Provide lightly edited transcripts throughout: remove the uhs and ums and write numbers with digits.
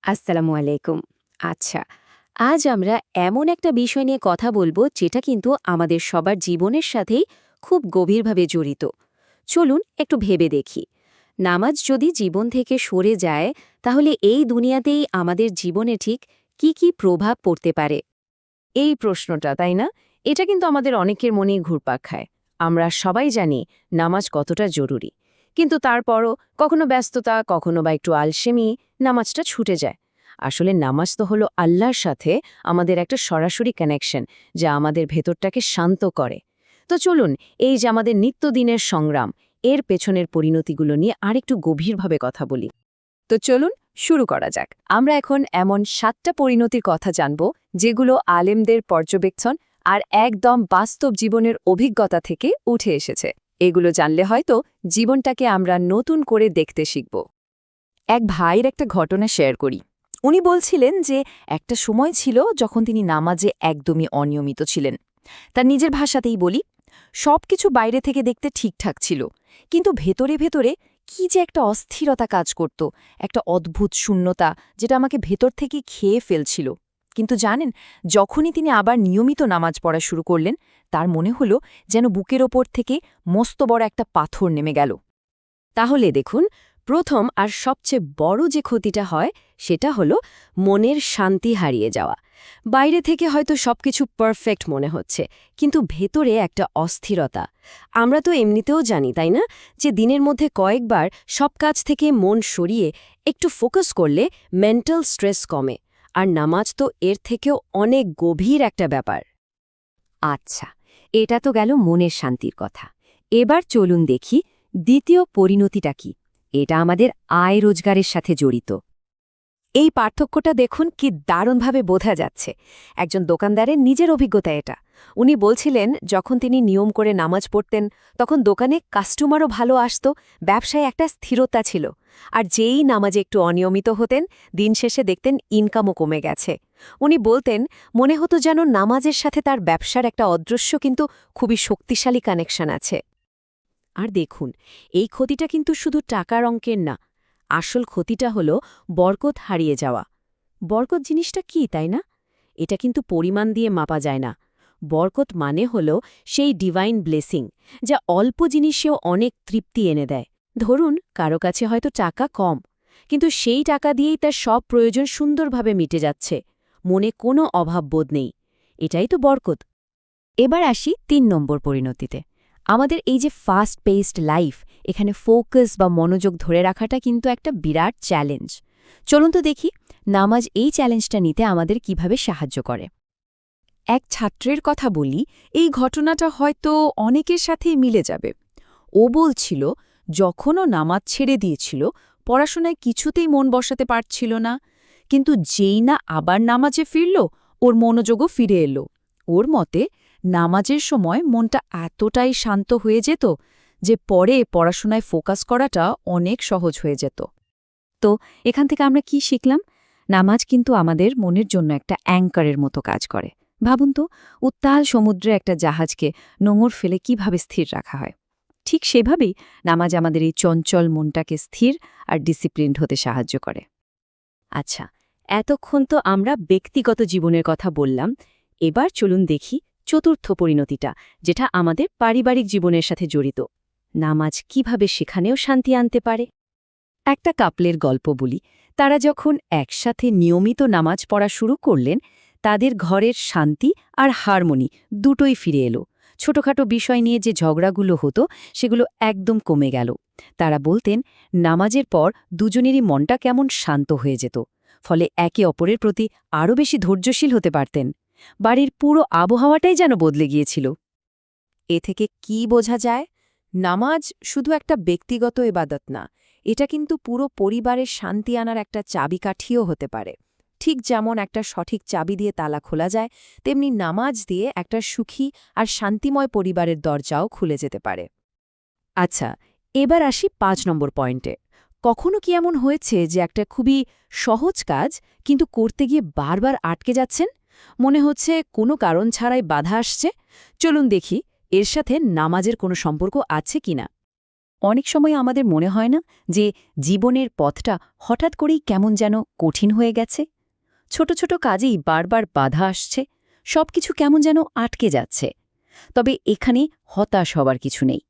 আসসালামু আলাইকুম। আচ্ছা, আজ আমরা এমন একটা বিষয় নিয়ে কথা বলবো যেটা কিন্তু আমাদের সবার জীবনের সাথেই খুব গভীরভাবে জড়িত। চলুন একটু ভেবে দেখি। নামাজ যদি জীবন থেকে সরে যায়, তাহলে এই দুনিয়াতেই আমাদের জীবনে ঠিক কি কি প্রভাব পড়তে পারে? এই প্রশ্নটা, তাই না? এটা কিন্তু আমাদের অনেকের মনেই ঘুরপাক খায়। আমরা সবাই জানি নামাজ কতটা জরুরি। কিন্তু তারপরও কখনো ব্যস্ততা, কখনো বা একটু আলসেমি, নামাজটা ছুটে যায়। আসলে নামাজ তো হলো আল্লাহর সাথে আমাদের একটা সরাসরি কানেকশন, যা আমাদের ভেতরটাকে শান্ত করে। তো চলুন, এই যে আমাদের নিত্যদিনের সংগ্রাম, এর পেছনের পরিণতিগুলো নিয়ে আরেকটু গভীরভাবে কথা বলি। তো চলুন শুরু করা যাক। আমরা এখন এমন 7টা পরিণতির কথা জানব, যেগুলো আলেমদের পর্যবেক্ষণ আর একদম বাস্তব জীবনের অভিজ্ঞতা থেকে উঠে এসেছে। এগুলো জানলে হয়তো জীবনটাকে আমরা নতুন করে দেখতে শিখব। এক ভাইয়ের একটা ঘটনা শেয়ার করি। উনি বলছিলেন যে একটা সময় ছিল যখন তিনি নামাজে একদমই অনিয়মিত ছিলেন। তার নিজের ভাষাতেই বলি, সবকিছু বাইরে থেকে দেখতে ঠিকঠাক ছিল, কিন্তু ভেতরে ভেতরে কি যে একটা অস্থিরতা কাজ করত, একটা অদ্ভুত শূন্যতা, যেটা আমাকে ভেতর থেকে খেয়ে ফেলছিল। কিন্তু জানেন, যখনই তিনি আবার নিয়মিত নামাজ পড়া শুরু করলেন, তার মনে হলো যেন বুকের ওপর থেকে মস্ত বড় একটা পাথর নেমে গেল। তাহলে দেখুন, প্রথম আর সবচেয়ে বড় যে ক্ষতিটা হয় সেটা হলো মনের শান্তি হারিয়ে যাওয়া। বাইরে থেকে হয়তো সবকিছু পারফেক্ট মনে হচ্ছে, কিন্তু ভেতরে একটা অস্থিরতা। আমরা তো এমনিতেও জানি, তাই না, যে দিনের মধ্যে কয়েকবার সব কাজ থেকে মন সরিয়ে একটু ফোকাস করলে মেন্টাল স্ট্রেস কমে। আর নামাজ তো এর থেকেও অনেক গভীর একটা ব্যাপার। আচ্ছা, এটা তো গেল মনের শান্তির কথা। এবার চলুন দেখি দ্বিতীয় পরিণতিটা কি। এটা আমাদের আয় রোজগারের সাথে জড়িত। এই পার্থক্যটা দেখুন কি দারুণভাবে বোঝা যাচ্ছে। একজন দোকানদারের নিজের অভিজ্ঞতা এটা। উনি বলছিলেন, যখন তিনি নিয়ম করে নামাজ পড়তেন, তখন দোকানে কাস্টমারও ভালো আসত, ব্যবসায় একটা স্থিরতা ছিল। আর যেই নামাজে একটু অনিয়মিত হতেন, দিন শেষে দেখতেন ইনকামও কমে গেছে। উনি বলতেন, মনে হতো যেন নামাজের সাথে তার ব্যবসার একটা অদৃশ্য কিন্তু খুবই শক্তিশালী কানেকশন আছে। আর দেখুন, এই ক্ষতিটা কিন্তু শুধু টাকার অঙ্কের না। আসল ক্ষতিটা হলো বরকত হারিয়ে যাওয়া। বরকত জিনিসটা কি, তাই না? এটা কিন্তু পরিমাণ দিয়ে মাপা যায় না। বরকত মানে হলো সেই ডিভাইন ব্লেসিং, যা অল্প জিনিসেও অনেক তৃপ্তি এনে দেয়। ধরুন, কারো কাছে হয়তো টাকা কম, কিন্তু সেই টাকা দিয়েই তার সব প্রয়োজন সুন্দরভাবে মিটে যাচ্ছে। মনে কোনো অভাববোধ নেই। এটাই তো বরকত। এবার আসি 3 নম্বর পরিণতিতে। আমাদের এই যে ফাস্ট পেসড লাইফ, এখানে ফোকাস বা মনোযোগ ধরে রাখাটা কিন্তু একটা বিরাট চ্যালেঞ্জ। চলুন তো দেখি নামাজ এই চ্যালেঞ্জটা নিতে আমাদের কিভাবে সাহায্য করে। এক ছাত্রের কথা বলি, এই ঘটনাটা হয়তো অনেকের সাথেই মিলে যাবে। ও বলছিল, যখনও নামাজ ছেড়ে দিয়েছিল, পড়াশোনায় কিছুতেই মন বসাতে পারছিল না। কিন্তু যেই না আবার নামাজে ফিরল, ওর মনোযোগও ফিরে এলো। ওর মতে, নামাজের সময় মনটা এতটাই শান্ত হয়ে যেত যে পরে পড়াশোনায় ফোকাস করাটা অনেক সহজ হয়ে যেত। তো এখান থেকে আমরা কি শিখলাম? নামাজ কিন্তু আমাদের মনের জন্য একটা অ্যাঙ্কারের মতো কাজ করে। ভাবুন তো, উত্তাল সমুদ্রে একটা জাহাজকে নোঙর ফেলে কিভাবে স্থির রাখা হয়। ঠিক সেভাবেই নামাজ আমাদের এই চঞ্চল মনটাকে স্থির আর ডিসিপ্লিনড হতে সাহায্য করে। আচ্ছা, এতক্ষণ তো আমরা ব্যক্তিগত জীবনের কথা বললাম। এবার চলুন দেখি চতুর্থ পরিণতিটা, যেটা আমাদের পারিবারিক জীবনের সাথে জড়িত। নামাজ কিভাবে সেখানেও শান্তি আনতে পারে। একটা কাপলের গল্প বলি। তারা যখন একসাথে নিয়মিত নামাজ পড়া শুরু করলেন, তাদের ঘরের শান্তি আর হারমোনি দুটোই ফিরে এলো। ছোটখাটো বিষয় নিয়ে যে ঝগড়াগুলো হতো, সেগুলো একদম কমে গেল। তারা বলতেন, নামাজের পর দুজনেরই মনটা কেমন শান্ত হয়ে যেত। ফলে একে অপরের প্রতি আরও বেশি ধৈর্যশীল হতে পারতেন। বাড়ির পুরো আবহাওয়াটাই যেন বদলে গিয়েছিল। এ থেকে কি বোঝা যায়? নামাজ শুধু একটা ব্যক্তিগত ইবাদত না, এটা কিন্তু পুরো পরিবারের শান্তি আনার একটা চাবিকাঠিও হতে পারে। ঠিক যেমন একটা সঠিক চাবি দিয়ে তালা খোলা যায়, তেমনি নামাজ দিয়ে একটা সুখী আর শান্তিময় পরিবারের দরজাও খুলে যেতে পারে। আচ্ছা, এবার আসি 5 নম্বর পয়েন্টে। কখনো কি এমন হয়েছে যে একটা খুবই সহজ কাজ, কিন্তু করতে গিয়ে বারবার আটকে যাচ্ছেন? মনে হচ্ছে কোনো কারণ ছাড়াই বাধা আসছে। চলুন দেখি এর সাথে নামাজের কোনো সম্পর্ক আছে কিনা। অনেক সময় আমাদের মনে হয় না যে জীবনের পথটা হঠাৎ করেই কেমন যেন কঠিন হয়ে গেছে? ছোট ছোট কাজেই বারবার বাধা আসছে, সবকিছু কেমন যেন আটকে যাচ্ছে। তবে এখানে হতাশ হবার কিছু নেই।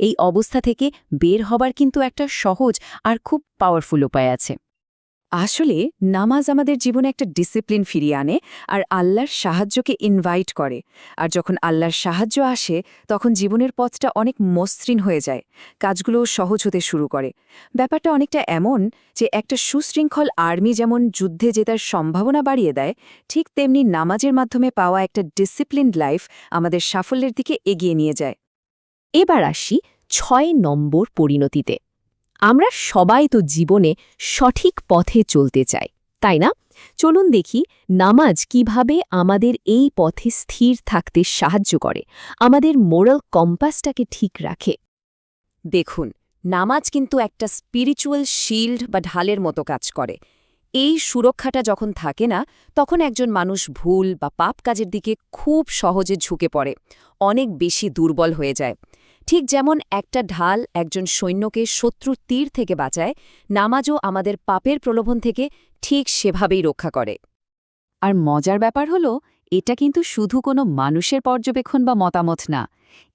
এই অবস্থা থেকে বের হবার কিন্তু একটা সহজ আর খুব পাওয়ারফুল উপায় আছে। আসলে নামাজ আমাদের জীবনে একটা ডিসিপ্লিন ফিরিয়ে আনে আর আল্লাহর সাহায্যকে ইনভাইট করে। আর যখন আল্লাহর সাহায্য আসে তখন জীবনের পথটা অনেক মসৃণ হয়ে যায়, কাজগুলো সহজ হতে শুরু করে। ব্যাপারটা অনেকটা এমন যে একটা সুশৃঙ্খল আর্মি যেমন যুদ্ধে জেতার সম্ভাবনা বাড়িয়ে দেয়, ঠিক তেমনি নামাজের মাধ্যমে পাওয়া একটা ডিসিপ্লিনড লাইফ আমাদের সাফল্যের দিকে এগিয়ে নিয়ে যায়। এবার আসি ৬ নম্বর পরিণতিতে। আমরা সবাই তো জীবনে সঠিক পথে চলতে চাই, তাই না? চলুন দেখি নামাজ কিভাবে আমাদের এই পথে স্থির থাকতে সাহায্য করে, আমাদের মোরাল কম্পাসটাকে ঠিক রাখে। দেখুন, নামাজ কিন্তু একটা স্পিরিচুয়াল শিল্ড বা ঢালের মতো কাজ করে। এই সুরক্ষাটা যখন থাকে না, তখন একজন মানুষ ভুল বা পাপ কাজের দিকে খুব সহজে ঝুঁকে পড়ে, অনেক বেশি দুর্বল হয়ে যায়। ঠিক যেমন একটা ঢাল একজন সৈন্যকে শত্রুর তীর থেকে বাঁচায়, নামাজও আমাদের পাপের প্রলোভন থেকে ঠিক সেভাবেই রক্ষা করে। আর মজার ব্যাপার হলো, এটা কিন্তু শুধু কোনো মানুষের পর্যবেক্ষণ বা মতামত না,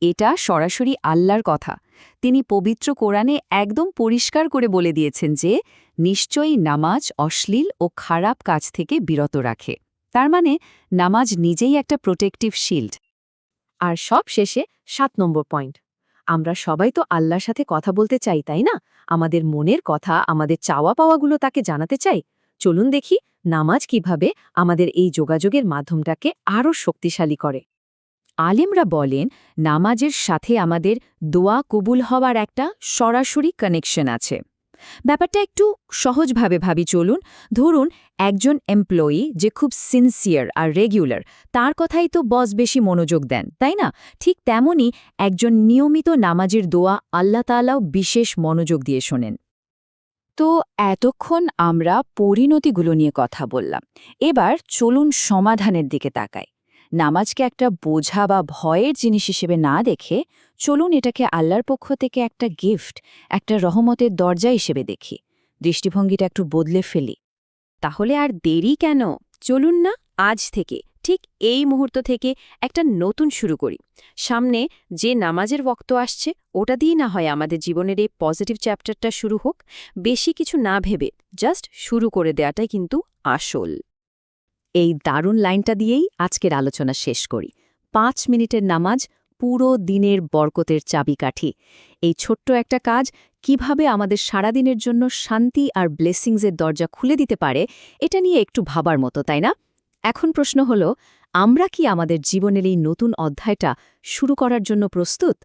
এটা সরাসরি আল্লাহর কথা। তিনি পবিত্র কোরআনে একদম পরিষ্কার করে বলে দিয়েছেন যে নিশ্চয়ই নামাজ অশ্লীল ও খারাপ কাজ থেকে বিরত রাখে। তার মানে নামাজ নিজেই একটা প্রোটেক্টিভ শিল্ড। আর সব শেষে ৭ নম্বর পয়েন্ট, আমরা সবাই তো আল্লাহর সাথে কথা বলতে চাই, তাই না? আমাদের মনের কথা, আমাদের চাওয়া পাওয়াগুলো তাকে জানাতে চাই। চলুন দেখি নামাজ কিভাবে আমাদের এই যোগাযোগের মাধ্যমটাকে আরও শক্তিশালী করে। আলেমরা বলেন নামাজের সাথে আমাদের দোয়া কবুল হওয়ার একটা সরাসরি কানেকশন আছে। ব্যাপারটা একটু সহজভাবে ভাবি চলুন। ধরুন একজন এমপ্লয়ি যে খুব সিনসিয়ার আর রেগুলার, তার কথাই তো বস বেশি মনোযোগ দেন, তাই না? ঠিক তেমনি একজন নিয়মিত নামাজের দোয়া আল্লাহ তাআলাও বিশেষ মনোযোগ দিয়ে শোনেন। তো এতক্ষণ আমরা পরিণতিগুলো নিয়ে কথা বললাম, এবার চলুন সমাধানের দিকে তাকাই। নামাজকে একটা বোঝা বা ভয়ের জিনিস হিসেবে না দেখে চলুন এটাকে আল্লাহর পক্ষ থেকে একটা গিফট, একটা রহমতের দরজা হিসেবে দেখি। দৃষ্টিভঙ্গিটা একটু বদলে ফেলি। তাহলে আর দেরি কেন? চলুন না আজ থেকে, ঠিক এই মুহূর্ত থেকে একটা নতুন শুরু করি। সামনে যে নামাজের ওয়াক্ত আসছে, ওটা দিয়ে না হয় আমাদের জীবনের এই পজিটিভ চ্যাপ্টারটা শুরু হোক। বেশি কিছু না ভেবে জাস্ট শুরু করে দেওয়াটাই কিন্তু আসল। এই দারুণ লাইনটা দিয়েই আজকের আলোচনা শেষ করি। ৫ মিনিটের নামাজ পুরো দিনের বরকতের চাবিকাঠি। এই ছোট্ট একটা কাজ কিভাবে আমাদের সারাদিনের জন্য শান্তি আর ব্লেসিংসের দরজা খুলে দিতে পারে, এটা নিয়ে একটু ভাবার মতো, তাই না? এখন প্রশ্ন হলো, আমরা কি আমাদের জীবনের এই নতুন অধ্যায়টা শুরু করার জন্য প্রস্তুত?